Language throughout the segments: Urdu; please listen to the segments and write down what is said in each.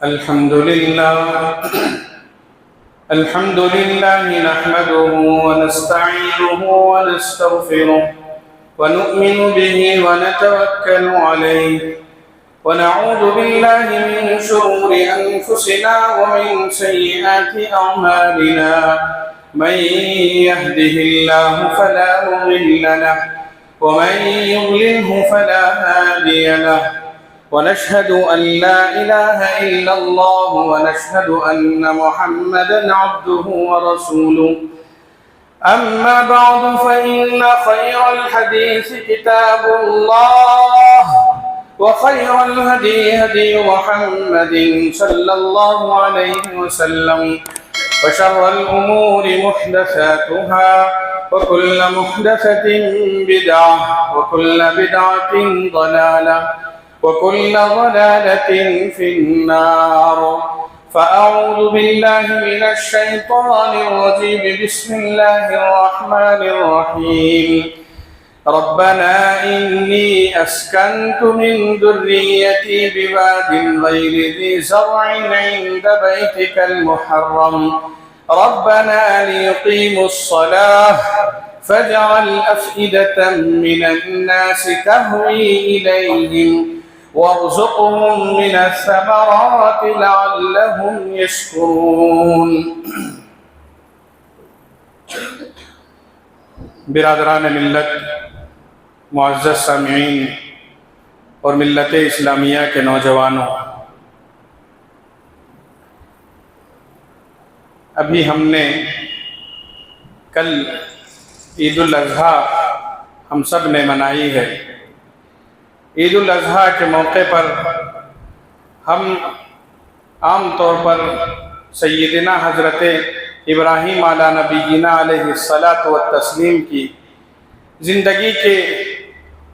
الحمد لله نحمده ونستعينه ونستغفره ونؤمن به ونتوكل عليه ونعوذ بالله من شرور أنفسنا ومن سيئات أعمالنا من يهده الله فلا مضل له ومن يضلله فلا هادي له ونشهد أن لا إله إلا الله ونشهد أن محمدًا عبده ورسوله أما بعد فإن خير الحديث كتاب الله وخير الهدي هدي محمد صلى الله عليه وسلم وشر الأمور محدثاتها وكل محدثة بدعة وكل بدعة ضلالة وكل ضلالة في النار فأعوذ بالله من الشيطان الرجيم بسم الله الرحمن الرحيم ربنا إني أسكنت من ذريتي بواد غير ذي زرع عند بيتك المحرم ربنا ليقيموا الصلاة فاجعل أفئدة من الناس تهوي إليهم وارزقهم من الثمرات لعلهم يشكرون۔ برادران ملت، معزز سامعین اور ملت اسلامیہ کے نوجوانوں، ابھی ہم نے کل عید الاضحیٰ ہم سب نے منائی ہے۔ عید الاضحیٰ کے موقع پر ہم عام طور پر سیدنا حضرت ابراہیم علیہ نبینا علیہ الصلاۃ والتسلیم کی زندگی کے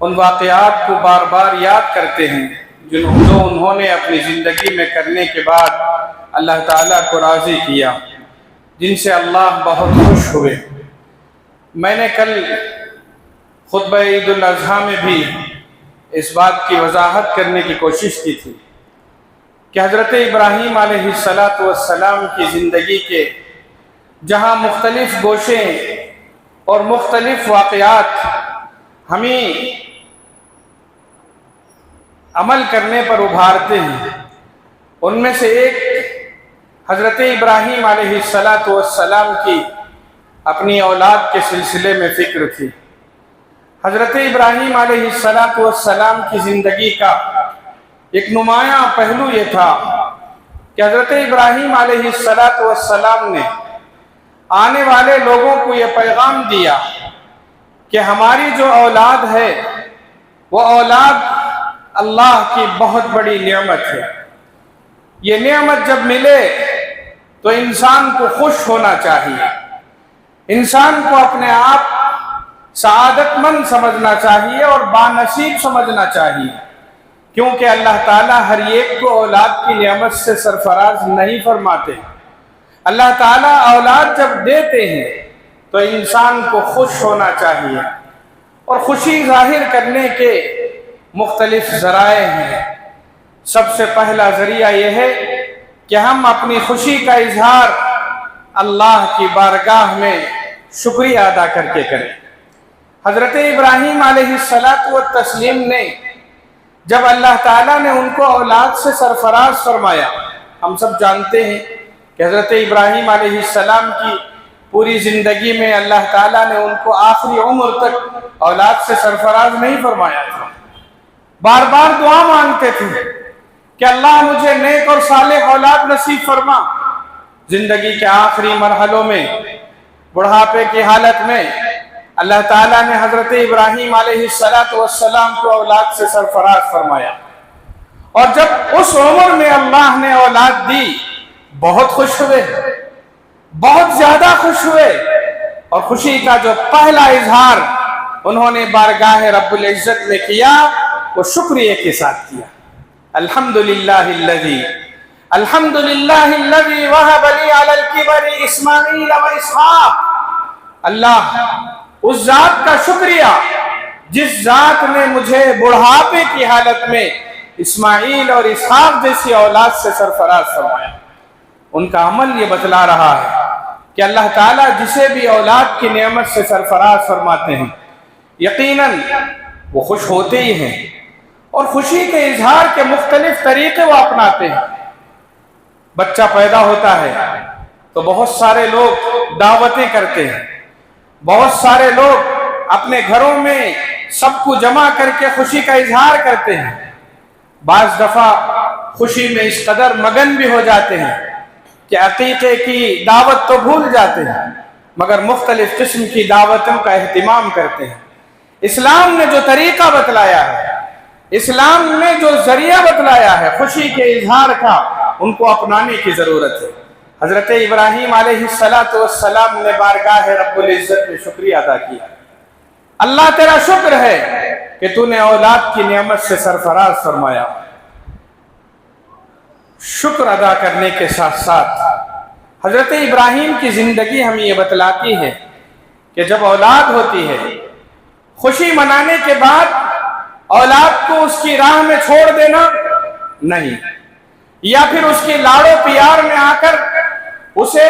ان واقعات کو بار بار یاد کرتے ہیں جو انہوں نے اپنی زندگی میں کرنے کے بعد اللہ تعالیٰ کو راضی کیا، جن سے اللہ بہت خوش ہوئے۔ میں نے کل خطبہ عید الاضحیٰ میں بھی اس بات کی وضاحت کرنے کی کوشش کی تھی کہ حضرت ابراہیم علیہ السلام کی زندگی کے جہاں مختلف گوشے اور مختلف واقعات ہمیں عمل کرنے پر ابھارتے ہیں، ان میں سے ایک حضرت ابراہیم علیہ السلام کی اپنی اولاد کے سلسلے میں فکر تھی۔ حضرت ابراہیم علیہ السلام کی زندگی کا ایک نمایاں پہلو یہ تھا کہ حضرت ابراہیم علیہ السلام نے آنے والے لوگوں کو یہ پیغام دیا کہ ہماری جو اولاد ہے وہ اولاد اللہ کی بہت بڑی نعمت ہے۔ یہ نعمت جب ملے تو انسان کو خوش ہونا چاہیے، انسان کو اپنے آپ سعادت مند سمجھنا چاہیے اور بانصیب سمجھنا چاہیے، کیونکہ اللہ تعالیٰ ہر ایک کو اولاد کی نعمت سے سرفراز نہیں فرماتے۔ اللہ تعالیٰ اولاد جب دیتے ہیں تو انسان کو خوش ہونا چاہیے، اور خوشی ظاہر کرنے کے مختلف ذرائع ہیں۔ سب سے پہلا ذریعہ یہ ہے کہ ہم اپنی خوشی کا اظہار اللہ کی بارگاہ میں شکریہ ادا کر کے کریں۔ حضرت ابراہیم علیہ السلام نے جب اللہ تعالیٰ نے ان کو اولاد سے سرفراز فرمایا، ہم سب جانتے ہیں کہ حضرت ابراہیم علیہ السلام کی پوری زندگی میں اللہ تعالیٰ نے ان کو آخری عمر تک اولاد سے سرفراز نہیں فرمایا تھا، بار بار دعا مانگتے تھے کہ اللہ مجھے نیک اور صالح اولاد نصیب فرما۔ زندگی کے آخری مرحلوں میں، بڑھاپے کی حالت میں، اللہ تعالیٰ نے حضرت ابراہیم علیہ السلام کو اولاد سے سرفراز فرمایا، اور جب اس عمر میں اللہ نے اولاد دی بہت خوش ہوئے، بہت زیادہ خوش ہوئے، اور خوشی کا جو پہلا اظہار انہوں نے بارگاہ رب العزت میں کیا وہ شکریہ کے ساتھ کیا۔ الحمدللہ الذی وہب لی علی الکبر اسماعیل و اسحاق۔ اللہ اس ذات کا شکریہ جس ذات نے مجھے بڑھاپے کی حالت میں اسماعیل اور اسحاق جیسی اولاد سے سرفراز فرمایا۔ ان کا عمل یہ بتلا رہا ہے کہ اللہ تعالیٰ جسے بھی اولاد کی نعمت سے سرفراز فرماتے ہیں یقیناً وہ خوش ہوتے ہی ہیں، اور خوشی کے اظہار کے مختلف طریقے وہ اپناتے ہیں۔ بچہ پیدا ہوتا ہے تو بہت سارے لوگ دعوتیں کرتے ہیں، بہت سارے لوگ اپنے گھروں میں سب کو جمع کر کے خوشی کا اظہار کرتے ہیں۔ بعض دفعہ خوشی میں اس قدر مگن بھی ہو جاتے ہیں کہ عقیقے کی دعوت تو بھول جاتے ہیں، مگر مختلف قسم کی دعوتوں کا اہتمام کرتے ہیں۔ اسلام نے جو طریقہ بتلایا ہے، اسلام نے جو ذریعہ بتلایا ہے خوشی کے اظہار کا، ان کو اپنانے کی ضرورت ہے۔ حضرت ابراہیم علیہ السلام نے بارگاہ رب العزت میں شکریہ ادا کیا۔ اللہ تیرا شکر ہے کہ تو نے اولاد کی نعمت سے سرفراز فرمایا۔ شکر ادا کرنے کے ساتھ ساتھ حضرت ابراہیم کی زندگی ہمیں یہ بتلاتی ہے کہ جب اولاد ہوتی ہے، خوشی منانے کے بعد اولاد کو اس کی راہ میں چھوڑ دینا نہیں، یا پھر اس کی لاڑو پیار میں آ کر اسے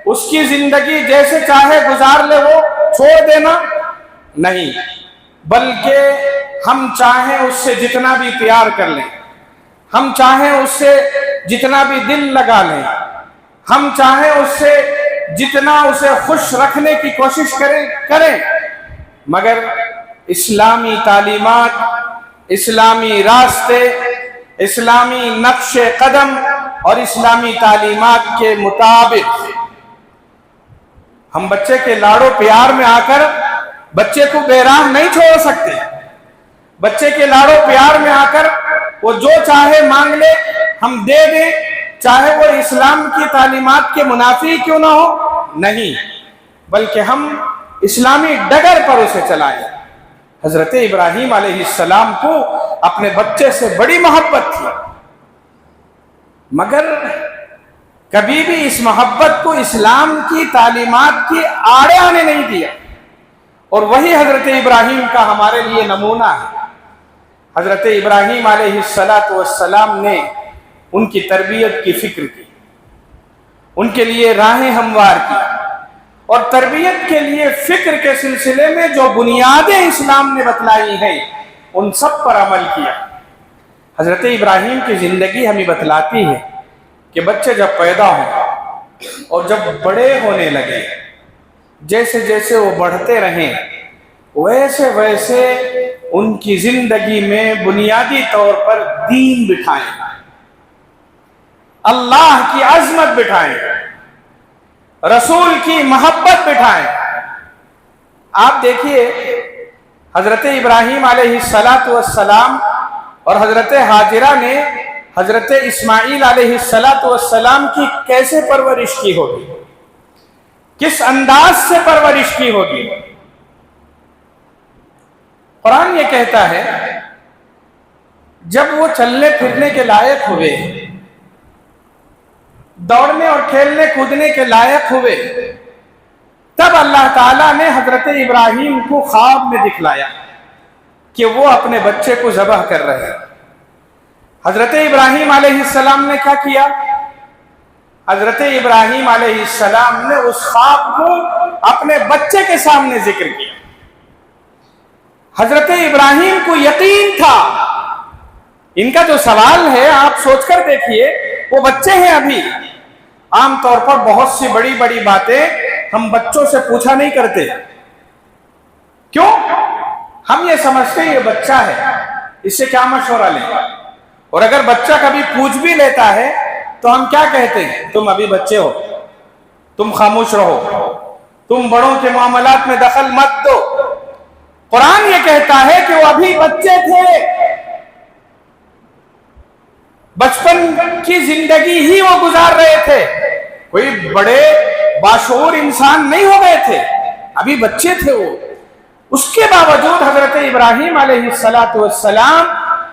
اس کی زندگی جیسے چاہے گزار لے وہ چھوڑ دینا نہیں، بلکہ ہم چاہیں اس سے جتنا بھی پیار کر لیں، ہم چاہیں اس سے جتنا بھی دل لگا لیں، ہم چاہیں اس سے جتنا اسے خوش رکھنے کی کوشش کریں، مگر اسلامی تعلیمات، اسلامی راستے، اسلامی نقش قدم اور اسلامی تعلیمات کے مطابق ہم بچے کے لاڑو پیار میں آ کر بچے کو بے راہ نہیں چھوڑ سکتے۔ بچے کے لاڑو پیار میں آ کر وہ جو چاہے مانگ لے ہم دے دیں، چاہے وہ اسلام کی تعلیمات کے منافی کیوں نہ ہو، نہیں، بلکہ ہم اسلامی ڈگر پر اسے چلائیں۔ حضرت ابراہیم علیہ السلام کو اپنے بچے سے بڑی محبت تھی، مگر کبھی بھی اس محبت کو اسلام کی تعلیمات کی آڑے آنے نہیں دیا، اور وہی حضرت ابراہیم کا ہمارے لیے نمونہ ہے۔ حضرت ابراہیم علیہ السلام نے ان کی تربیت کی فکر کی، ان کے لیے راہیں ہموار کی، اور تربیت کے لیے فکر کے سلسلے میں جو بنیادیں اسلام نے بتلائی ہیں ان سب پر عمل کیا۔ حضرت ابراہیم کی زندگی ہمیں بتلاتی ہے کہ بچے جب پیدا ہوں اور جب بڑے ہونے لگے، جیسے جیسے وہ بڑھتے رہیں ویسے ویسے ان کی زندگی میں بنیادی طور پر دین بٹھائیں، اللہ کی عظمت بٹھائیں، رسول کی محبت بٹھائیں۔ آپ دیکھیے حضرت ابراہیم علیہ السلام اور حضرت ہاجرہ نے حضرت اسماعیل علیہ السلام کی کیسے پرورش کی ہوگی، کس انداز سے پرورش کی ہوگی۔ قرآن یہ کہتا ہے جب وہ چلنے پھرنے کے لائق ہوئے، دوڑنے اور کھیلنے کودنے کے لائق ہوئے، تب اللہ تعالیٰ نے حضرت ابراہیم کو خواب میں دکھلایا کہ وہ اپنے بچے کو ذبح کر رہے ہیں۔ حضرت ابراہیم علیہ السلام نے کیا کیا؟ حضرت ابراہیم علیہ السلام نے اس خواب کو اپنے بچے کے سامنے ذکر کیا۔ حضرت ابراہیم کو یقین تھا، ان کا جو سوال ہے آپ سوچ کر دیکھیے، وہ بچے ہیں ابھی، عام طور پر بہت سی بڑی بڑی باتیں ہم بچوں سے پوچھا نہیں کرتے، کیوں؟ ہم یہ سمجھتے ہیں یہ بچہ ہے، اس سے کیا مشورہ لیں، اور اگر بچہ کبھی پوچھ بھی لیتا ہے تو ہم کیا کہتے ہیں؟ تم ابھی بچے ہو، تم خاموش رہو، تم بڑوں کے معاملات میں دخل مت دو۔ قرآن یہ کہتا ہے کہ وہ ابھی بچے تھے، بچپن کی زندگی ہی وہ گزار رہے تھے، کوئی بڑے باشعور انسان نہیں ہو گئے تھے، ابھی بچے تھے وہ۔ اس کے باوجود حضرت ابراہیم علیہ السلام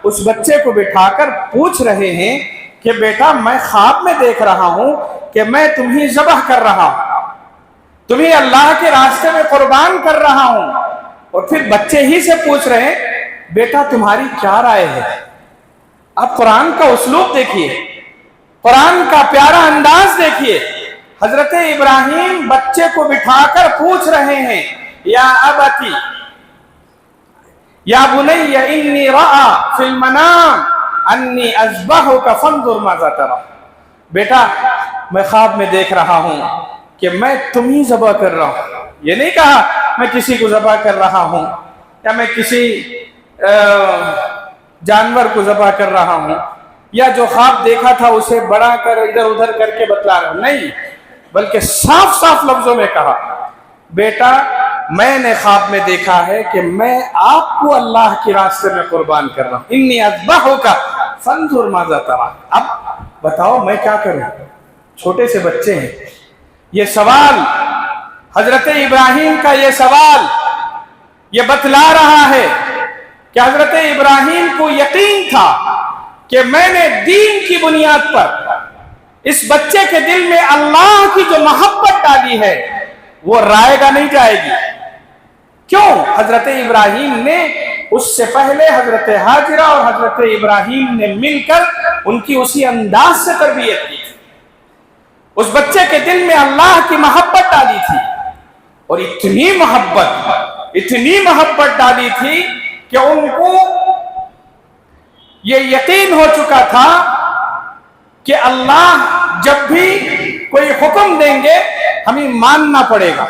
اس بچے کو بٹھا کر پوچھ رہے ہیں کہ بیٹا میں خواب میں دیکھ رہا ہوں کہ میں تمہیں ذبح کر رہا ہوں، تمہیں اللہ کے راستے میں قربان کر رہا ہوں، اور پھر بچے ہی سے پوچھ رہے ہیں بیٹا تمہاری کیا رائے ہے؟ اب قرآن کا اسلوب دیکھیے، قرآن کا پیارا انداز دیکھیے. حضرت ابراہیم بچے کو بٹھا کر پوچھ رہے ہیں، یا ابتی یا بنی انی رأى فی المنام انی اذبحک فانظر ماذا تری. بیٹا میں خواب میں دیکھ رہا ہوں کہ میں تمہیں ذبح کر رہا ہوں. یہ نہیں کہا میں کسی کو ذبح کر رہا ہوں یا میں کسی جانور کو ذبح کر رہا ہوں یا جو خواب دیکھا تھا اسے بڑا کر ادھر ادھر کر کے بتلا رہا ہوں. نہیں، بلکہ صاف صاف لفظوں میں کہا، بیٹا میں نے خواب میں دیکھا ہے کہ میں آپ کو اللہ کے راستے میں قربان کر رہا ہوں. انی اذبحک فانظر ماذا تری. اب بتاؤ میں کیا کروں؟ چھوٹے سے بچے ہیں. یہ سوال حضرت ابراہیم کا، یہ سوال یہ بتلا رہا ہے کہ حضرت ابراہیم کو یقین تھا کہ میں نے دین کی بنیاد پر اس بچے کے دل میں اللہ کی جو محبت ڈالی ہے وہ رائے گا نہیں جائے گی. کیوں؟ حضرت ابراہیم نے اس سے پہلے حضرت ہاجرہ اور حضرت ابراہیم نے مل کر ان کی اسی انداز سے تربیت کی تھی. اس بچے کے دل میں اللہ کی محبت ڈالی تھی اور اتنی محبت ڈالی تھی کہ ان کو یہ یقین ہو چکا تھا کہ اللہ جب بھی کوئی حکم دیں گے ہمیں ماننا پڑے گا.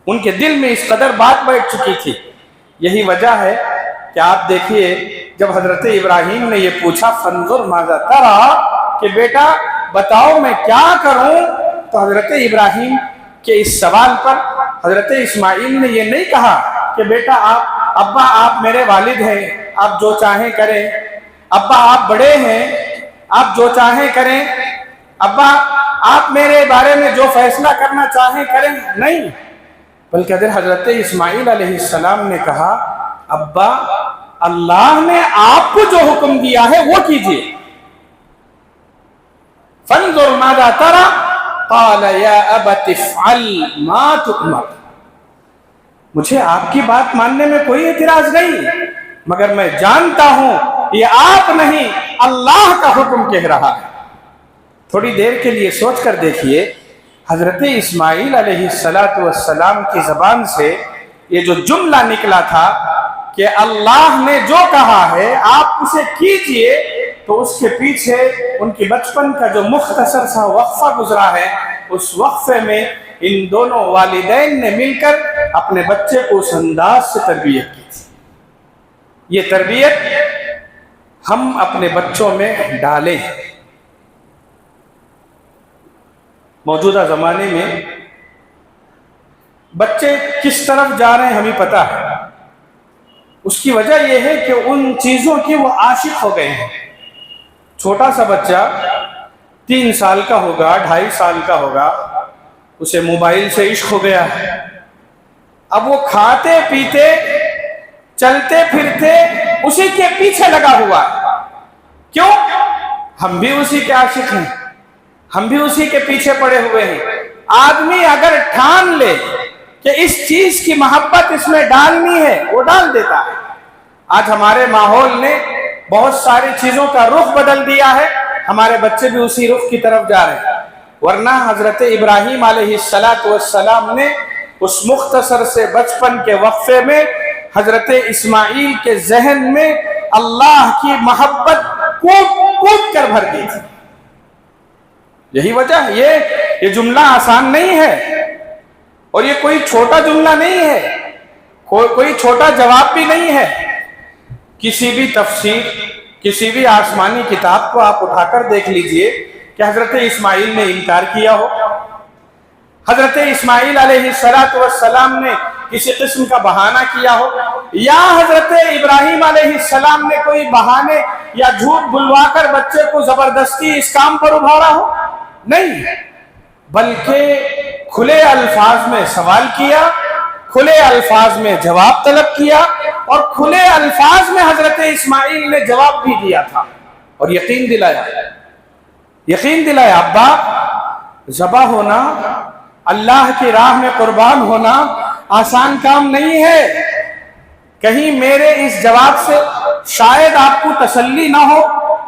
ان کے دل میں اس قدر بات بیٹھ چکی تھی. یہی وجہ ہے کہ آپ دیکھیے جب حضرت ابراہیم نے یہ پوچھا فانظر ماذا تری، کہ بیٹا بتاؤ میں کیا کروں، تو حضرت ابراہیم کے اس سوال پر حضرت اسماعیل نے یہ نہیں کہا کہ بیٹا ابا آپ میرے والد ہیں، آپ جو چاہیں کریں. ابا آپ بڑے ہیں، آپ جو چاہیں کریں. ابا آپ میرے بارے میں جو فیصلہ کرنا چاہیں کریں. نہیں، بلکہ حضرت اسماعیل علیہ السلام نے کہا ابا اللہ نے آپ کو جو حکم دیا ہے وہ کیجئے. فانظر ماذا تری قال یا ابت افعل ما تؤمر. مجھے آپ کی بات ماننے میں کوئی اعتراض نہیں، مگر میں جانتا ہوں یہ آپ نہیں اللہ کا حکم کہہ رہا ہے. تھوڑی دیر کے لیے سوچ کر دیکھیے حضرت اسماعیل علیہ السلام کی زبان سے یہ جو جملہ نکلا تھا کہ اللہ نے جو کہا ہے آپ اسے کیجئے، تو اس کے پیچھے ان کی بچپن کا جو مختصر سا وقفہ گزرا ہے، اس وقفے میں ان دونوں والدین نے مل کر اپنے بچے کو اس انداز سے تربیت کی تھی. یہ تربیت ہم اپنے بچوں میں ڈالیں. موجودہ زمانے میں بچے کس طرف جا رہے ہیں ہمیں پتہ ہے. اس کی وجہ یہ ہے کہ ان چیزوں کی وہ عاشق ہو گئے ہیں. چھوٹا سا بچہ 3 سال کا ہوگا، 2.5 سال کا ہوگا، اسے موبائل سے عشق ہو گیا ہے. اب وہ کھاتے پیتے چلتے پھرتے اسی کے پیچھے لگا ہوا ہے. کیوں؟ ہم بھی اسی کے عاشق ہیں، ہم بھی اسی کے پیچھے پڑے ہوئے ہیں. آدمی اگر ٹھان لے کہ اس چیز کی محبت اس میں ڈالنی ہے وہ ڈال دیتا ہے. آج ہمارے ماحول نے بہت ساری چیزوں کا رخ بدل دیا ہے، ہمارے بچے بھی اسی رخ کی طرف جا رہے ہیں. ورنہ حضرت ابراہیم علیہ السلام نے اس مختصر سے بچپن کے وقفے میں حضرت اسماعیل کے ذہن میں اللہ کی محبت کود کر بھر دی تھی. یہی وجہ ہے. یہ جملہ آسان نہیں ہے اور یہ کوئی چھوٹا جملہ نہیں ہے، کوئی چھوٹا جواب بھی نہیں ہے. کسی بھی تفسیر، کسی بھی آسمانی کتاب کو آپ اٹھا کر دیکھ لیجئے کہ حضرت اسماعیل نے انکار کیا ہو، حضرت اسماعیل علیہ السلام نے کسی قسم کا بہانہ کیا ہو، یا حضرت ابراہیم علیہ السلام نے کوئی بہانے یا جھوٹ بلوا کر بچے کو زبردستی اس کام پر ابھارا ہو. نہیں، بلکہ کھلے الفاظ میں سوال کیا، کھلے الفاظ میں جواب طلب کیا، اور کھلے الفاظ میں حضرت اسماعیل نے جواب بھی دیا تھا اور یقین دلایا ابا ذبح ہونا، اللہ کی راہ میں قربان ہونا آسان کام نہیں ہے. کہیں میرے اس جواب سے شاید آپ کو تسلی نہ ہو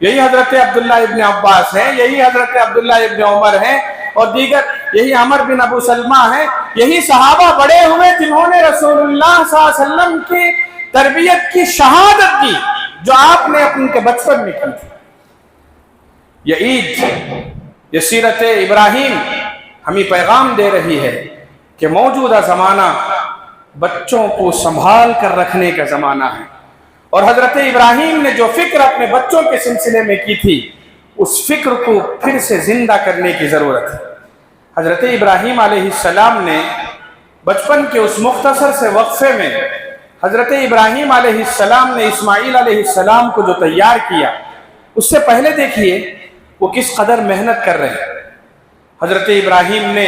یہی حضرت عبداللہ ابن عباس ہیں، یہی حضرت عبداللہ ابن عمر ہیں اور دیگر، یہی عمر بن ابو سلمہ ہیں، یہی صحابہ بڑے ہوئے جنہوں نے رسول اللہ صلی اللہ علیہ وسلم کی تربیت کی شہادت دی جو آپ نے ان کے بچپن میں کی تھی۔ یہ عید، یہ سیرت ابراہیم ہمیں پیغام دے رہی ہے کہ موجودہ زمانہ بچوں کو سنبھال کر رکھنے کا زمانہ ہے، اور حضرت ابراہیم نے جو فکر اپنے بچوں کے سلسلے میں کی تھی اس فکر کو پھر سے زندہ کرنے کی ضرورت ہے۔ حضرت ابراہیم علیہ السلام نے بچپن کے اس مختصر سے وقفے میں حضرت ابراہیم علیہ السلام نے اسماعیل علیہ السلام کو جو تیار کیا، اس سے پہلے دیکھیے وہ کس قدر محنت کر رہے ہیں۔ حضرت ابراہیم نے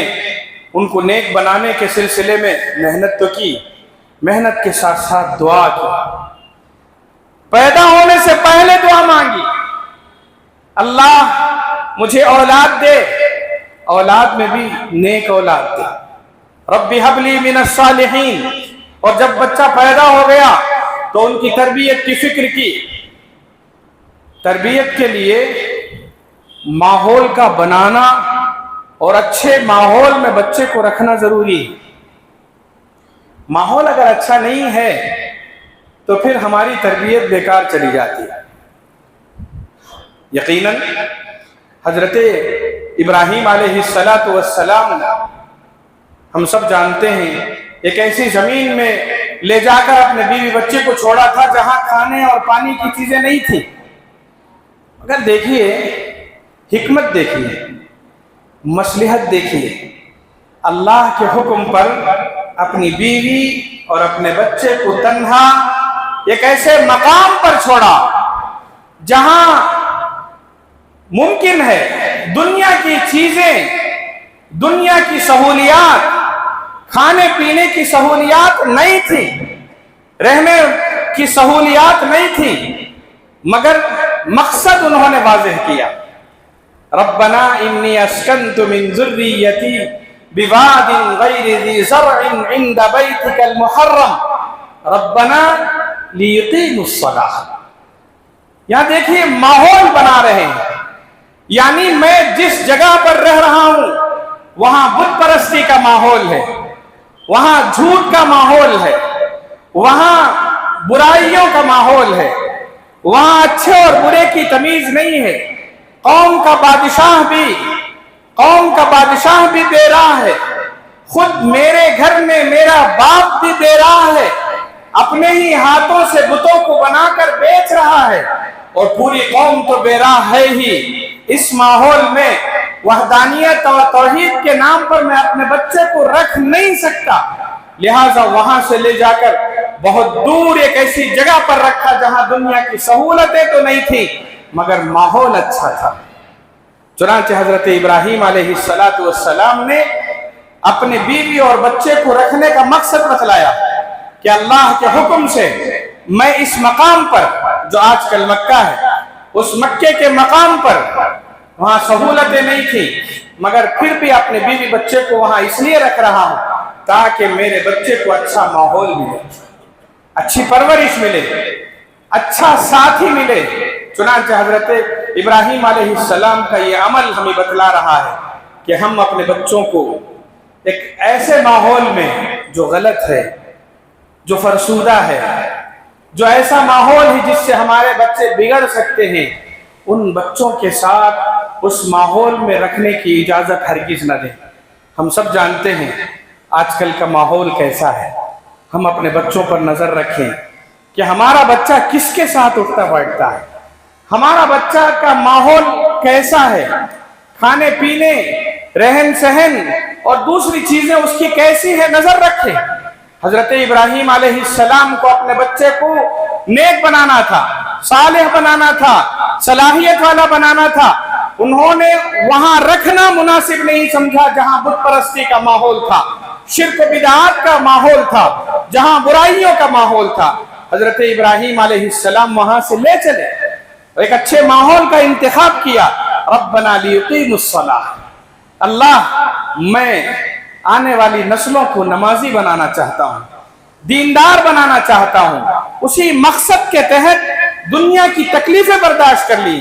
ان کو نیک بنانے کے سلسلے میں محنت تو کی، محنت کے ساتھ ساتھ دعا کی، پیدا ہونے سے پہلے دعا مانگی، اللہ مجھے اولاد دے، اولاد میں بھی نیک اولاد دے، رب ہب لی من الصالحین۔ اور جب بچہ پیدا ہو گیا تو ان کی تربیت کی فکر کی۔ تربیت کے لیے ماحول کا بنانا اور اچھے ماحول میں بچے کو رکھنا ضروری ہے۔ ماحول اگر اچھا نہیں ہے تو پھر ہماری تربیت بیکار چلی جاتی ہے۔ یقیناً حضرت ابراہیم علیہ السلام ہم سب جانتے ہیں ایک ایسی زمین میں لے جا کر اپنے بیوی بچے کو چھوڑا تھا جہاں کھانے اور پانی کی چیزیں نہیں تھی، مگر دیکھیے حکمت دیکھیے، مصلحت دیکھیے، اللہ کے حکم پر اپنی بیوی اور اپنے بچے کو تنہا ایک ایسے مقام پر چھوڑا جہاں ممکن ہے دنیا کی چیزیں، دنیا کی سہولیات، کھانے پینے کی سہولیات نہیں تھی، رہنے کی سہولیات نہیں تھی، مگر مقصد انہوں نے واضح کیا، ربنا انی اسکنت من ذریتی بواد غیر ذی زرع عند بیتک المحرم ربنا لیقیموا الصلاۃ۔ یہاں دیکھیے ماحول بنا رہے ہیں، یعنی میں جس جگہ پر رہ رہا ہوں وہاں بت پرستی کا ماحول ہے، وہاں جھوٹ کا ماحول ہے، وہاں برائیوں کا ماحول ہے، وہاں اچھے اور برے کی تمیز نہیں ہے، قوم کا بادشاہ بھی بے راہ ہے، خود میرے گھر میں میرا باپ بھی بے راہ ہے، اپنے ہی ہاتھوں سے بتوں کو بنا کر بیچ رہا ہے، اور پوری قوم تو بے راہ ہے ہی۔ اس ماحول میں وحدانیت اور توحید کے نام پر میں اپنے بچے کو رکھ نہیں سکتا، لہٰذا وہاں سے لے جا کر بہت دور ایک ایسی جگہ پر رکھا جہاں دنیا کی سہولتیں تو نہیں تھی مگر ماحول اچھا تھا۔ چنانچہ حضرت ابراہیم علیہ السلام نے اپنے بیوی اور بچے کو رکھنے کا مقصد بتلایا کہ اللہ کے حکم سے میں اس مقام پر جو آج کل مکہ ہے، اس مکے کے مقام پر وہاں سہولتیں نہیں تھی مگر پھر بھی اپنے بیوی بچے کو وہاں اس لیے رکھ رہا ہوں تاکہ میرے بچے کو اچھا ماحول ملے، اچھی پرورش ملے، اچھا ساتھی ملے۔ چنانچہ حضرت ابراہیم علیہ السلام کا یہ عمل ہمیں بتلا رہا ہے کہ ہم اپنے بچوں کو ایک ایسے ماحول میں جو غلط ہے، جو فرسودہ ہے، جو ایسا ماحول ہے جس سے ہمارے بچے بگڑ سکتے ہیں، ان بچوں کے ساتھ اس ماحول میں رکھنے کی اجازت ہرگز نہ دیں۔ ہم سب جانتے ہیں آج کل کا ماحول کیسا ہے، ہم اپنے بچوں پر نظر رکھیں کہ ہمارا بچہ کس کے ساتھ اٹھتا بیٹھتا ہے، ہمارا بچہ کا ماحول کیسا ہے، کھانے پینے، رہن سہن اور دوسری چیزیں اس کی کیسی ہے، نظر رکھیں۔ حضرت ابراہیم علیہ السلام کو اپنے بچے کو نیک بنانا تھا، صالح بنانا تھا، صلاحیت والا بنانا تھا، انہوں نے وہاں رکھنا مناسب نہیں سمجھا جہاں بت پرستی کا ماحول تھا، شرک و بدعات کا ماحول تھا، جہاں برائیوں کا ماحول تھا۔ حضرت ابراہیم علیہ السلام وہاں سے لے چلے، ایک اچھے ماحول کا انتخاب کیا، ربنا لیقیموا الصلاۃ، اللہ میں آنے والی نسلوں کو نمازی بنانا چاہتا ہوں، دیندار بنانا چاہتا ہوں۔ اسی مقصد کے تحت دنیا کی تکلیفیں برداشت کر لی،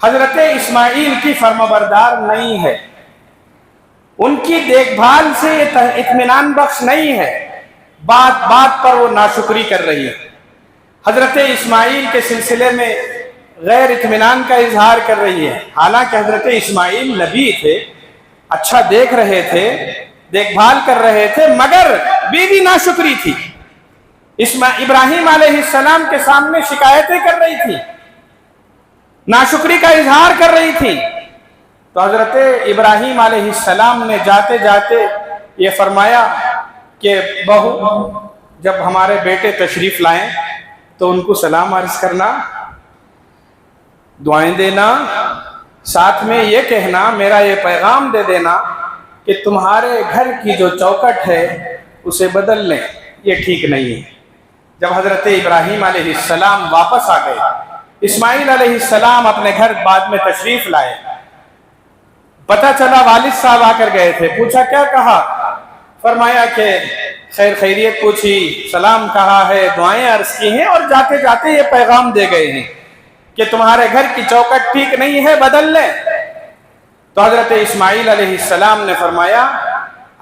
حضرت اسماعیل کی فرمانبردار نہیں ہے، ان کی دیکھ بھال سے یہ اطمینان بخش نہیں ہے، بات بات پر وہ ناشکری کر رہی ہے۔ حضرت اسماعیل کے سلسلے میں غیر اطمینان کا اظہار کر رہی ہے، حالانکہ حضرت اسماعیل نبی تھے، اچھا دیکھ رہے تھے، دیکھ بھال کر رہے تھے، مگر بیوی ناشکری تھی۔ ابراہیم علیہ السلام کے سامنے شکایتیں کر رہی تھی، ناشکری کا اظہار کر رہی تھی۔ تو حضرت ابراہیم علیہ السلام نے جاتے جاتے یہ فرمایا کہ بہو، جب ہمارے بیٹے تشریف لائیں تو ان کو سلام عرض کرنا، دعائیں دینا، ساتھ میں یہ کہنا، میرا یہ پیغام دے دینا کہ تمہارے گھر کی جو چوکٹ ہے اسے بدل لیں، یہ ٹھیک نہیں ہے۔ جب حضرت ابراہیم علیہ السلام واپس آ گئے، اسماعیل علیہ السلام اپنے گھر بعد میں تشریف لائے، پتہ چلا والد صاحب آ کر گئے تھے، پوچھا کیا کہا؟ فرمایا کہ خیر خیریت پوچھی، سلام کہا ہے، دعائیں عرض کی ہیں، اور جاتے جاتے یہ پیغام دے گئے ہیں کہ تمہارے گھر کی چوکٹ ٹھیک نہیں ہے، بدل لیں۔ تو حضرت اسماعیل علیہ السلام نے فرمایا،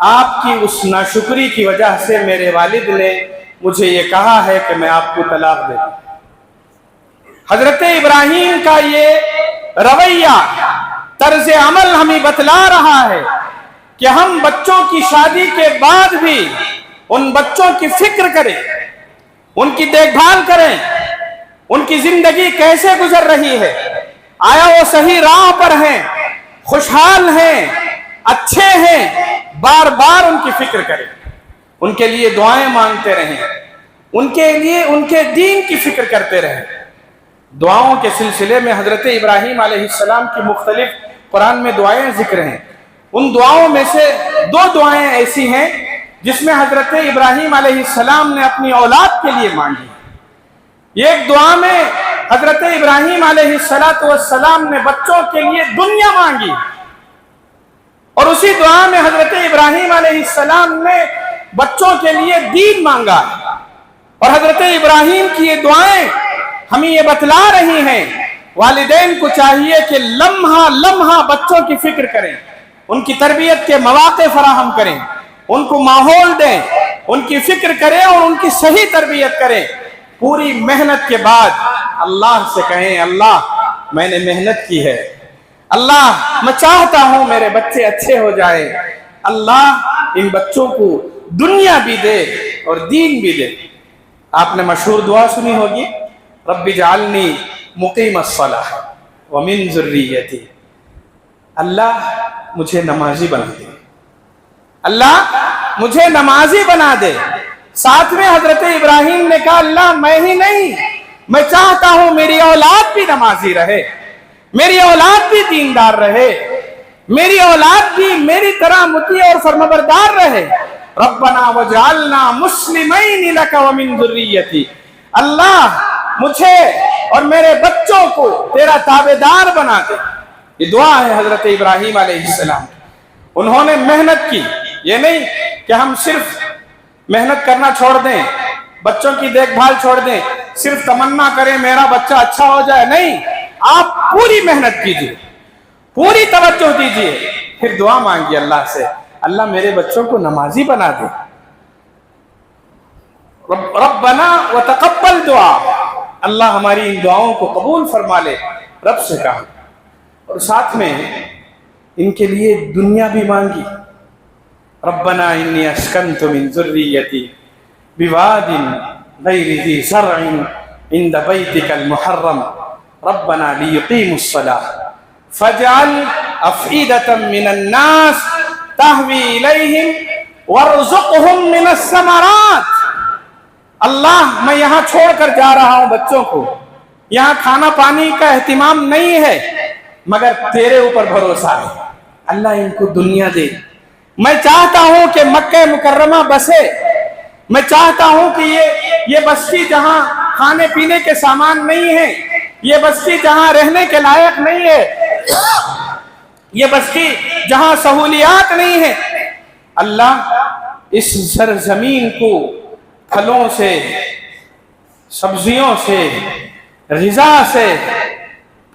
آپ کی اس ناشکری کی وجہ سے میرے والد نے مجھے یہ کہا ہے کہ میں آپ کو طلاق دے دوں۔ حضرت ابراہیم کا یہ رویہ، طرز عمل ہمیں بتلا رہا ہے کہ ہم بچوں کی شادی کے بعد بھی ان بچوں کی فکر کریں، ان کی دیکھ بھال کریں، ان کی زندگی کیسے گزر رہی ہے، آیا وہ صحیح راہ پر ہیں، خوشحال ہیں، اچھے ہیں، بار بار ان کی فکر کریں، ان کے لیے دعائیں مانگتے رہیں، ان کے لیے ان کے دین کی فکر کرتے رہیں۔ دعاؤں کے سلسلے میں حضرت ابراہیم علیہ السلام کی مختلف قرآن میں دعائیں ذکر ہیں، ان دعاؤں میں سے دو دعائیں ایسی ہیں جس میں حضرت ابراہیم علیہ السلام نے اپنی اولاد کے لیے مانگی۔ ایک دعا میں حضرت ابراہیم علیہ السلام نے بچوں کے لیے دنیا مانگی، اور اسی دعا میں حضرت ابراہیم علیہ السلام نے بچوں کے لیے دین مانگا۔ اور حضرت ابراہیم کی یہ دعائیں ہمیں یہ بتلا رہی ہیں، والدین کو چاہیے کہ لمحہ لمحہ بچوں کی فکر کریں، ان کی تربیت کے مواقع فراہم کریں، ان کو ماحول دیں، ان کی فکر کریں اور ان کی صحیح تربیت کریں۔ پوری محنت کے بعد اللہ سے کہیں، اللہ میں نے محنت کی ہے، اللہ میں چاہتا ہوں میرے بچے اچھے ہو جائیں، اللہ ان بچوں کو دنیا بھی دے اور دین بھی دے۔ آپ نے مشہور دعا سنی ہوگی، رب اجعلنی مقیم الصلاۃ ومن ذریتی، اللہ مجھے نمازی بنا دے، اللہ مجھے نمازی بنا دے۔ ساتھ میں حضرت ابراہیم نے کہا، اللہ میں ہی نہیں، میں چاہتا ہوں میری اولاد بھی نمازی رہے، میری اولاد بھی دیندار رہے، میری اولاد بھی میری طرح مطیع اور فرمانبردار رہے۔ ربنا وجعلنا مسلمین لک ومن ذریتی، اللہ مجھے اور میرے بچوں کو تیرا تابعدار بنا دے۔ یہ دعا ہے حضرت ابراہیم علیہ السلام۔ انہوں نے محنت کی، یہ نہیں کہ ہم صرف محنت کرنا چھوڑ دیں، بچوں کی دیکھ بھال چھوڑ دیں، صرف تمنا کریں میرا بچہ اچھا ہو جائے، نہیں، آپ پوری محنت کیجیے، پوری توجہ دیجیے، پھر دعا مانگیے اللہ سے، اللہ میرے بچوں کو نمازی بنا دے۔ ربنا وتقبل دعا، اللہ ہماری ان دعاؤں کو قبول فرما لے، رب سے کہا۔ اور ساتھ میں ان کے لیے دنیا بھی مانگی، ربنا انی اسکنت من ذریتی بواد غیر ذی زرع عند بیتک المحرم ربنا لیقیموا الصلاة فاجعل افئدة من الناس تہوی الیہم وارزقہم من الثمرات۔ اللہ میں یہاں چھوڑ کر جا رہا ہوں بچوں کو، یہاں کھانا پانی کا اہتمام نہیں ہے، مگر تیرے اوپر بھروسہ ہے، اللہ ان کو دنیا دے۔ میں چاہتا ہوں کہ مکہ مکرمہ بسے، میں چاہتا ہوں کہ یہ بستی جہاں کھانے پینے کے سامان نہیں ہے، یہ بستی جہاں رہنے کے لائق نہیں ہے، یہ بستی جہاں سہولیات نہیں ہے، اللہ اس سرزمین کو پھلوں سے، سبزیوں سے، غذا سے